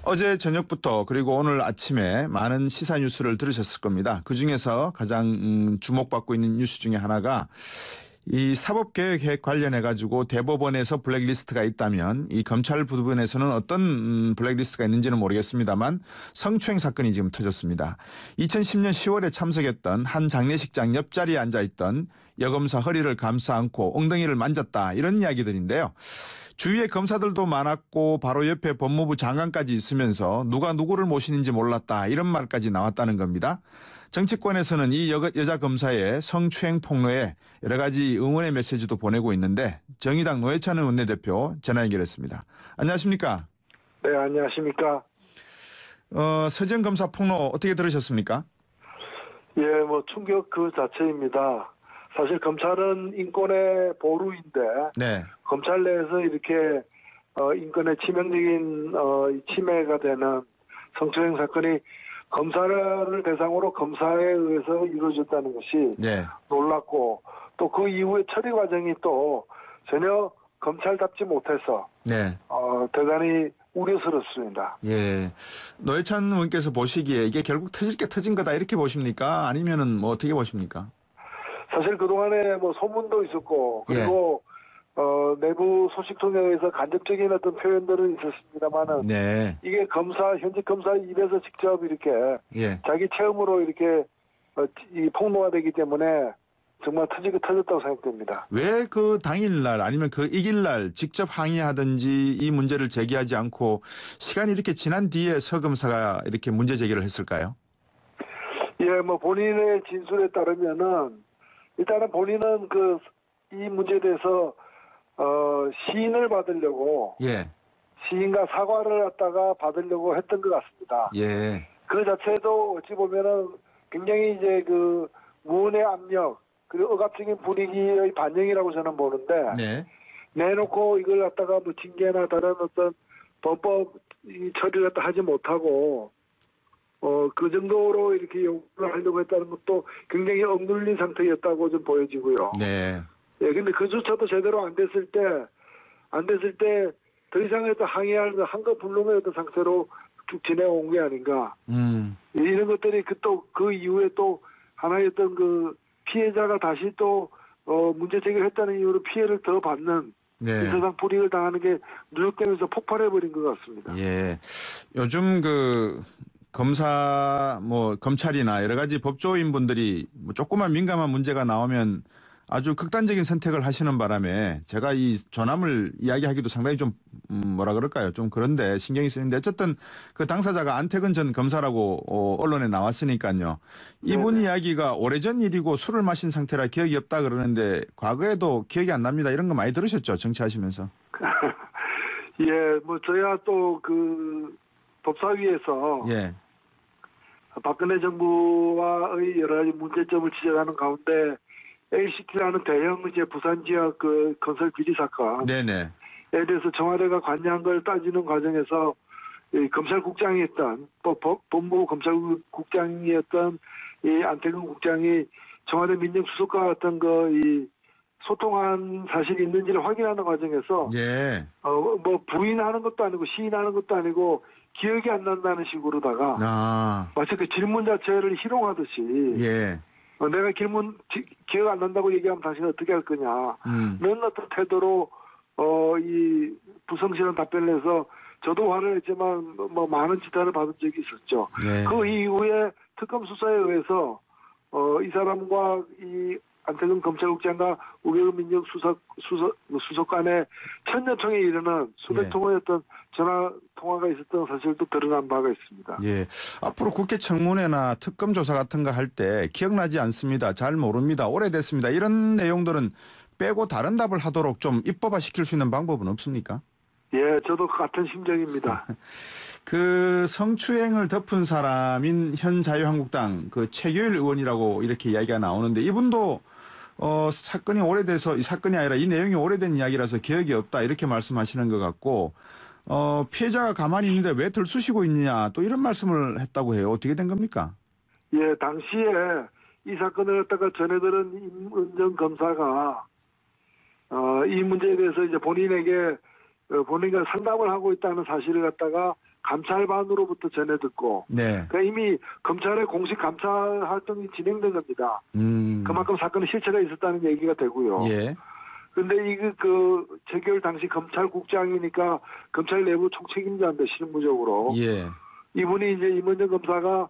어제 저녁부터 그리고 오늘 아침에 많은 시사 뉴스를 들으셨을 겁니다. 그중에서 가장 주목받고 있는 뉴스 중에 하나가 이 사법개혁 관련해 가지고 대법원에서 블랙리스트가 있다면 이 검찰 부분에서는 어떤 블랙리스트가 있는지는 모르겠습니다만 성추행 사건이 지금 터졌습니다. 2010년 10월에 참석했던 한 장례식장 옆자리에 앉아있던 여검사 허리를 감싸 안고 엉덩이를 만졌다, 이런 이야기들인데요. 주위에 검사들도 많았고 바로 옆에 법무부 장관까지 있으면서 누가 누구를 모시는지 몰랐다, 이런 말까지 나왔다는 겁니다. 정치권에서는 이 여자 검사의 성추행 폭로에 여러 가지 응원의 메시지도 보내고 있는데 정의당 노회찬 원내대표 전화 연결했습니다. 안녕하십니까? 네, 안녕하십니까? 서지현 검사 폭로 어떻게 들으셨습니까? 예, 충격 그 자체입니다. 사실 검찰은 인권의 보루인데, 네. 검찰 내에서 이렇게 인권의 치명적인 침해가 되는 성추행 사건이 검사를 대상으로 검사에 의해서 이루어졌다는 것이 네. 놀랍고, 또 그 이후의 처리 과정이 또 전혀 검찰답지 못해서 네. 대단히 우려스럽습니다. 예. 노회찬 의원께서 보시기에 이게 결국 터질 게 터진 거다, 이렇게 보십니까? 아니면은 어떻게 보십니까? 사실 그동안에 소문도 있었고, 그리고 내부 소식통에 의해서 간접적인 어떤 표현들은 있었습니다만은, 네. 이게 현직 검사 입에서 직접 이렇게 예. 자기 체험으로 이렇게 이 폭로가 되기 때문에 정말 터졌다고 생각됩니다. 왜 그 당일날 아니면 그 이길날 직접 항의하든지 이 문제를 제기하지 않고 시간이 이렇게 지난 뒤에 서 검사가 이렇게 문제 제기를 했을까요? 예, 본인의 진술에 따르면은, 일단은 본인은 이 문제에 대해서 시인을 받으려고, 예. 시인과 사과를 갖다가 받으려고 했던 것 같습니다. 예. 그 자체도 어찌 보면은 굉장히 이제 그 무언의 압력, 그리고 억압적인 분위기의 반영이라고 저는 보는데, 네. 내놓고 이걸 갖다가 징계나 다른 어떤 범법 처리를 갖다 하지 못하고, 그 정도로 이렇게 요구를 하려고 했다는 것도 굉장히 억눌린 상태였다고 좀 보여지고요. 네. 예, 근데 그조차도 제대로 안 됐을 때 더 이상의 어떤 항의할 한거 불능의 어떤 상태로 쭉 지내온 게 아닌가. 이런 것들이 그 이후에 또 하나의 어떤 그 피해자가 다시 또 문제 제기를 했다는 이유로 피해를 더 받는, 네. 이 세상 불이익을 당하는 게 누적되면서 폭발해버린 것 같습니다. 예. 요즘 검찰이나 여러 가지 법조인 분들이 조그만 민감한 문제가 나오면 아주 극단적인 선택을 하시는 바람에 제가 이 전함을 이야기하기도 상당히 좀 좀 그런데 신경이 쓰이는데, 어쨌든 그 당사자가 안태근 전 검사라고 언론에 나왔으니까요. 이분 이야기가 오래전 일이고 술을 마신 상태라 기억이 없다 그러는데 과거에도 기억이 안 납니다, 이런 거 많이 들으셨죠, 정치하시면서? 예, 저야 또 법사위에서 예. 박근혜 정부와의 여러 가지 문제점을 지적하는 가운데 LCT라는 대형 부산 지역 건설 비리 사건, 네네. 에 대해서 청와대가 관여한 걸 따지는 과정에서 이 검찰국장이었던 법무부 검찰국장이었던 이 안태근 국장이 청와대 민정수석과 어떤 이 소통한 사실이 있는지를 확인하는 과정에서 예. 부인하는 것도 아니고 시인하는 것도 아니고 기억이 안 난다는 식으로다가 마치 그 질문 자체를 희롱하듯이, 예. 내가 기억 안 난다고 얘기하면 당신은 어떻게 할 거냐, 이런 어떤 태도로 이 부성실한 답변을 해서 저도 화를 냈지만 많은 지탄을 받은 적이 있었죠. 네. 그 이후에 특검 수사에 의해서 이 사람과 이 안태근 검찰국장과 우병우 민정수석 간의 천년총에 이르는 수백 통의 어떤 전화 통화가 있었던 사실도 드러난 바가 있습니다. 예. 앞으로 국회 청문회나 특검 조사 같은 거 할 때 기억나지 않습니다, 잘 모릅니다, 오래됐습니다, 이런 내용들은 빼고 다른 답을 하도록 좀 입법화 시킬 수 있는 방법은 없습니까? 예, 저도 같은 심정입니다. 그 성추행을 덮은 사람인 현 자유한국당 최규일 의원이라고 이렇게 이야기가 나오는데, 이분도 사건이 오래돼서, 이 사건이 아니라 이 내용이 오래된 이야기라서 기억이 없다, 이렇게 말씀하시는 것 같고, 피해자가 가만히 있는데 왜 들쑤시고 있느냐, 또 이런 말씀을 했다고 해요. 어떻게 된 겁니까? 예, 당시에 이 사건을 갖다가 전해들은 임은정 검사가 이 문제에 대해서 이제 본인에게 본인과 상담을 하고 있다는 사실을 갖다가 감찰반으로부터 전해 듣고 네. 그러니까 이미 검찰의 공식 감찰 활동이 진행된 겁니다. 그만큼 사건의 실체가 있었다는 얘기가 되고요. 예. 근데 이거 그 재결 당시 검찰국장이니까 검찰 내부 총책임자인데 실무적으로 예. 이분이 이제 임원정 검사가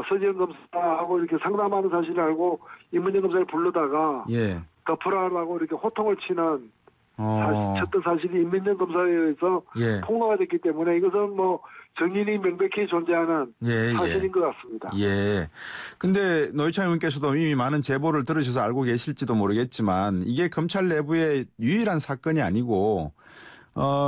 서지현 검사하고 이렇게 상담하는 사실을 알고 임원정 검사를 불러다가 예. 덮으라고 이렇게 호통을 치는 쳤던 사실이 임원정 검사에 의해서 예. 폭로가 됐기 때문에 이것은 뭐 정인이 명백히 존재하는 예. 사실인 것 같습니다. 예. 근데 노회찬 의원께서도 이미 많은 제보를 들으셔서 알고 계실지도 모르겠지만 이게 검찰 내부의 유일한 사건이 아니고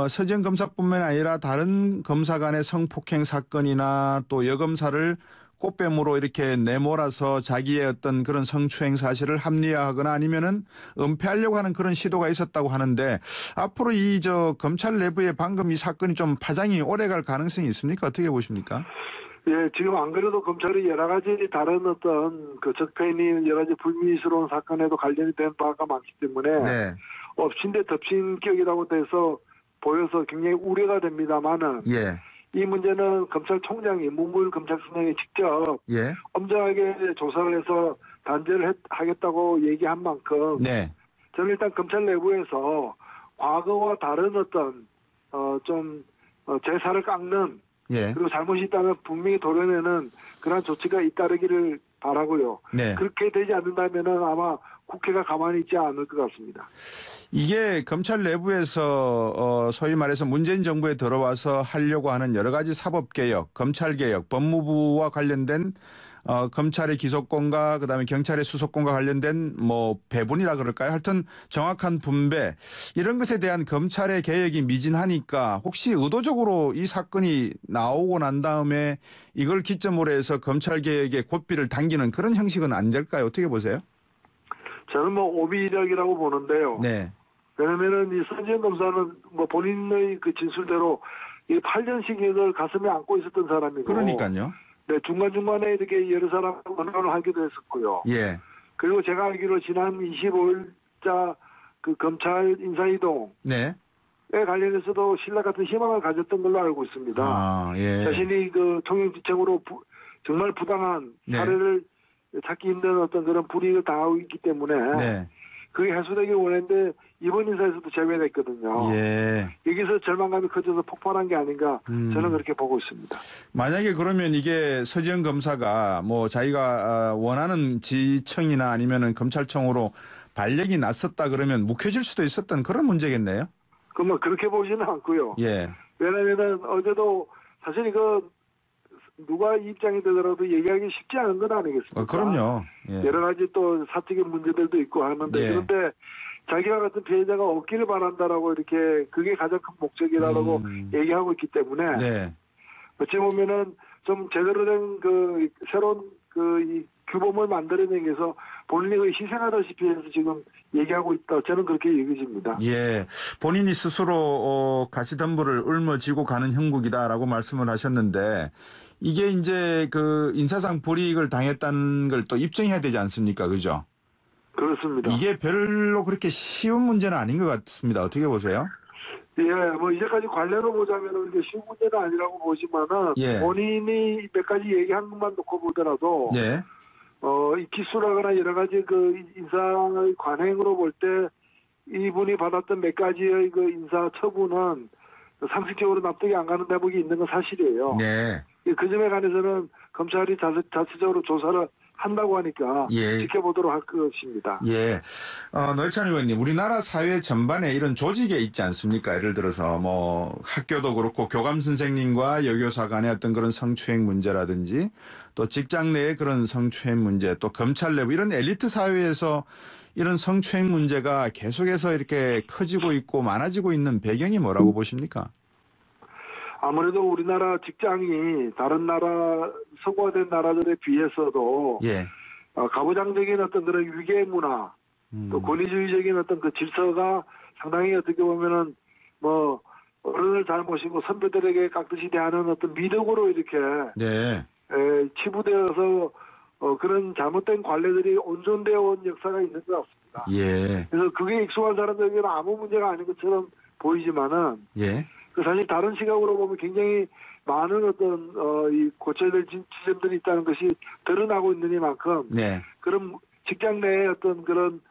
서지현 검사뿐만 아니라 다른 검사 간의 성폭행 사건이나 또 여검사를 꽃뱀으로 이렇게 내몰아서 자기의 어떤 그런 성추행 사실을 합리화하거나 아니면은 은폐하려고 하는 그런 시도가 있었다고 하는데 앞으로 이 검찰 내부에 방금 이 사건이 좀 파장이 오래 갈 가능성이 있습니까? 어떻게 보십니까? 예, 지금 안 그래도 검찰이 여러 가지 다른 어떤 그 적폐니 여러 가지 불미스러운 사건에도 관련이 된 바가 많기 때문에 네. 엎친 데 덮친 격이라고 돼서 보여서 굉장히 우려가 됩니다만은 예. 이 문제는 검찰총장이 문무일 검찰총장이 직접 예. 엄정하게 조사를 해서 단죄를 하겠다고 얘기한 만큼 네. 저는 일단 검찰 내부에서 과거와 다른 어떤 제사를 깎는 예. 그리고 잘못이 있다면 분명히 도려내는 그러한 조치가 잇따르기를 바라고요. 네. 그렇게 되지 않는다면은 아마 국회가 가만히 있지 않을 것 같습니다. 이게 검찰 내부에서 소위 말해서 문재인 정부에 들어와서 하려고 하는 여러 가지 사법개혁, 검찰개혁, 법무부와 관련된 검찰의 기소권과 그다음에 경찰의 수사권과 관련된 뭐 배분이라 그럴까요? 하여튼 정확한 분배 이런 것에 대한 검찰의 개혁이 미진하니까 혹시 의도적으로 이 사건이 나오고 난 다음에 이걸 기점으로 해서 검찰개혁의 고삐를 당기는 그런 형식은 안 될까요? 어떻게 보세요? 저는 뭐 오비력이라고 보는데요. 네. 왜냐면은 이 서지현 검사는 뭐 본인의 그 진술대로 이 8년씩 이걸 가슴에 안고 있었던 사람이고. 그러니까요. 네, 중간중간에 이렇게 여러 사람 언론을 하기도 했었고요. 예. 그리고 제가 알기로 지난 25일자 그 검찰 인사이동. 네. 에 관련해서도 신라 같은 희망을 가졌던 걸로 알고 있습니다. 아, 예. 자신이 그 통영지청으로 정말 부당한 네. 사례를 찾기 힘든 어떤 그런 불이익을 당하고 있기 때문에 네. 그게 해소되길 원했는데 이번 인사에서도 제외됐거든요. 예. 여기서 절망감이 커져서 폭발한 게 아닌가 저는 그렇게 보고 있습니다. 만약에 그러면 이게 서지현 검사가 뭐 자기가 원하는 지청이나 아니면은 검찰청으로 발령이 났었다 그러면 묵혀질 수도 있었던 그런 문제겠네요. 뭐 그렇게 보지는 않고요. 예. 왜냐면은 어제도 사실 이거 누가 입장이 되더라도 얘기하기 쉽지 않은 건 아니겠습니까? 그럼요. 예. 여러 가지 또 사적인 문제들도 있고 하는데 예. 그런데 자기와 같은 피해자가 없기를 바란다라고 이렇게 그게 가장 큰 목적이라고 얘기하고 있기 때문에 네. 어찌 보면은 좀 제대로 된 그 새로운 이 규범을 만들어내기 위해서 본인이 희생하다시피 해서 지금 얘기하고 있다. 저는 그렇게 여겨집니다. 예. 본인이 스스로 가시덤불을 울머쥐고 가는 형국이다라고 말씀을 하셨는데 이게 이제 그 인사상 불이익을 당했다는 걸 또 입증해야 되지 않습니까? 그죠? 그렇습니다. 이게 별로 그렇게 쉬운 문제는 아닌 것 같습니다. 어떻게 보세요? 예, 뭐 이제까지 관련을 보자면 이게 쉬운 문제는 아니라고 보지만은 예. 본인이 몇 가지 얘기한 것만 놓고 보더라도 네. 이 기수라거나 여러 가지 그 인사의 관행으로 볼 때 이분이 받았던 몇 가지의 그 인사 처분은 상식적으로 납득이 안 가는 대목이 있는 건 사실이에요. 네. 그 점에 관해서는 검찰이 자체적으로 조사를 한다고 하니까 예. 지켜보도록 할 것입니다. 예. 노회찬 의원님, 우리나라 사회 전반에 이런 조직에 있지 않습니까? 예를 들어서 뭐 학교도 그렇고 교감 선생님과 여교사 간의 어떤 그런 성추행 문제라든지 또 직장 내의 그런 성추행 문제 또 검찰 내부 이런 엘리트 사회에서 이런 성추행 문제가 계속해서 이렇게 커지고 있고 많아지고 있는 배경이 뭐라고 보십니까? 아무래도 우리나라 직장이 다른 나라 서구화된 나라들에 비해서도 예. 가부장적인 어떤 그런 위계 문화 또 권위주의적인 어떤 그 질서가 상당히 어떻게 보면은 뭐 어른을 잘 모시고 선배들에게 깍듯이 대하는 어떤 미덕으로 이렇게 네. 치부되어서 그런 잘못된 관례들이 온전되어 온 역사가 있는 것 같습니다. 예. 그래서 그게 익숙한 사람들에게는 아무 문제가 아닌 것처럼 보이지만은 예. 사실 다른 시각으로 보면 굉장히 많은 어떤 이 고쳐야 될 지점들이 있다는 것이 드러나고 있느니만큼 네. 그런 직장 내의 어떤 그런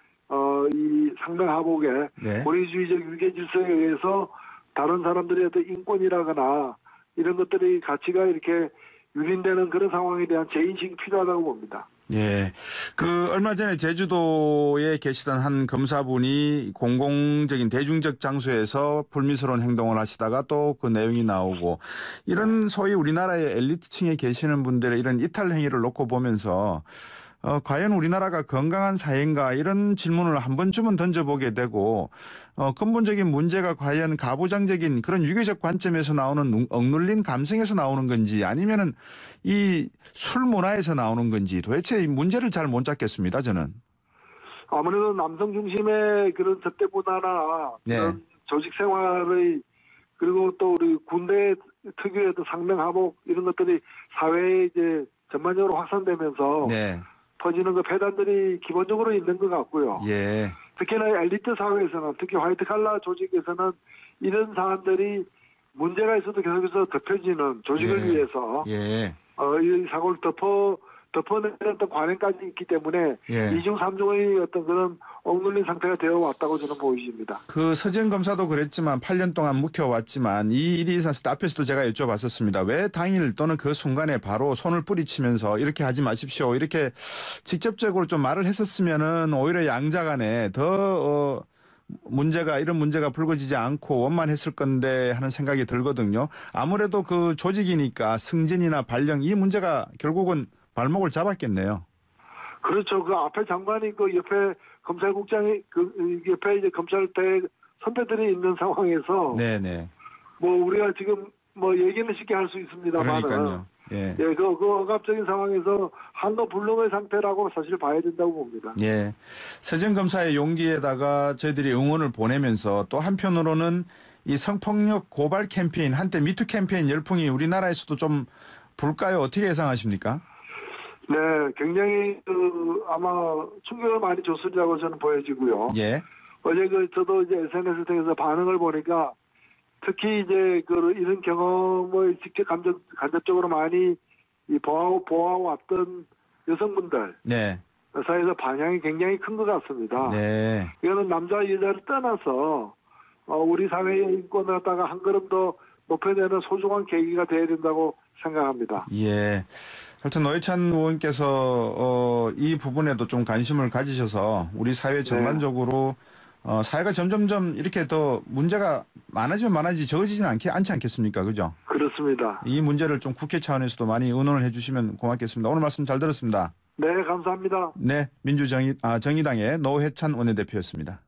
이 상명하복의 네. 권위주의적 유계 질서에 의해서 다른 사람들의 어떤 인권이라거나 이런 것들이 가치가 이렇게 유린되는 그런 상황에 대한 재인식이 필요하다고 봅니다. 예. 얼마 전에 제주도에 계시던 한 검사분이 공공적인 대중적 장소에서 불미스러운 행동을 하시다가 또 그 내용이 나오고 이런 소위 우리나라의 엘리트층에 계시는 분들의 이런 이탈 행위를 놓고 보면서 과연 우리나라가 건강한 사회인가 이런 질문을 한 번쯤은 던져보게 되고 근본적인 문제가 과연 가부장적인 그런 유교적 관점에서 나오는 억눌린 감성에서 나오는 건지 아니면은 이 술 문화에서 나오는 건지 도대체 이 문제를 잘 못 잡겠습니다, 저는. 아무래도 남성 중심의 그런 접대 문화나 네. 그런 조직 생활의 그리고 또 우리 군대 특유의 또 상명하복 이런 것들이 사회에 이제 전반적으로 확산되면서 네. 퍼지는 그 폐단들이 기본적으로 있는 것 같고요. 예. 특히나 엘리트 사회에서는 특히 화이트 칼라 조직에서는 이런 사안들이 문제가 있어도 계속해서 덮여지는 조직을 예. 위해서 예. 이 사고를 덮어내는 어떤 관행까지 있기 때문에 예. 이중 삼중의 어떤 그런 억눌린 상태가 되어 왔다고 저는 보여집니다. 그 서지현 검사도 그랬지만 8년 동안 묵혀왔지만 이 일이 있었을 때 앞에서도 제가 여쭤봤었습니다. 왜 당일 또는 그 순간에 바로 손을 뿌리치면서 이렇게 하지 마십시오. 이렇게 직접적으로 좀 말을 했었으면은 오히려 양자 간에 더 이런 문제가 불거지지 않고 원만했을 건데 하는 생각이 들거든요. 아무래도 그 조직이니까 승진이나 발령 이 문제가 결국은 발목을 잡았겠네요. 그렇죠. 그 앞에 장관이 그 옆에 검찰국장이 그 옆에 이제 검찰대 선배들이 있는 상황에서 네네. 뭐 우리가 지금 뭐 얘기는 쉽게 할 수 있습니다만은 그러니까요. 예. 예, 그 억압적인 상황에서 한도 불능의 상태라고 사실 봐야 된다고 봅니다. 예. 서지현 검사의 용기에다가 저희들이 응원을 보내면서 또 한편으로는 이 성폭력 고발 캠페인 한때 미투 캠페인 열풍이 우리나라에서도 좀 불까요? 어떻게 예상하십니까? 네, 굉장히 아마 충격을 많이 줬으리라고 저는 보여지고요. 예. 어제 저도 이제 SNS 통해서 반응을 보니까 특히 이제 이런 경험을 직접 간접적으로 많이 보아왔던 여성분들 네. 사이에서 반향이 굉장히 큰 것 같습니다. 네. 이거는 남자 여자를 떠나서 우리 사회의 인권을 갖다가 한 걸음 더 높여내는 소중한 계기가 돼야 된다고 생각합니다. 예. 하여튼 노회찬 의원께서 이 부분에도 좀 관심을 가지셔서 우리 사회 전반적으로 사회가 점점점 이렇게 더 문제가 많아지면 많아지지 적어지지는 않지 않겠습니까? 그죠? 그렇습니다. 이 문제를 좀 국회 차원에서도 많이 의논을 해 주시면 고맙겠습니다. 오늘 말씀 잘 들었습니다. 네, 감사합니다. 네. 정의당의 노회찬 원내대표였습니다.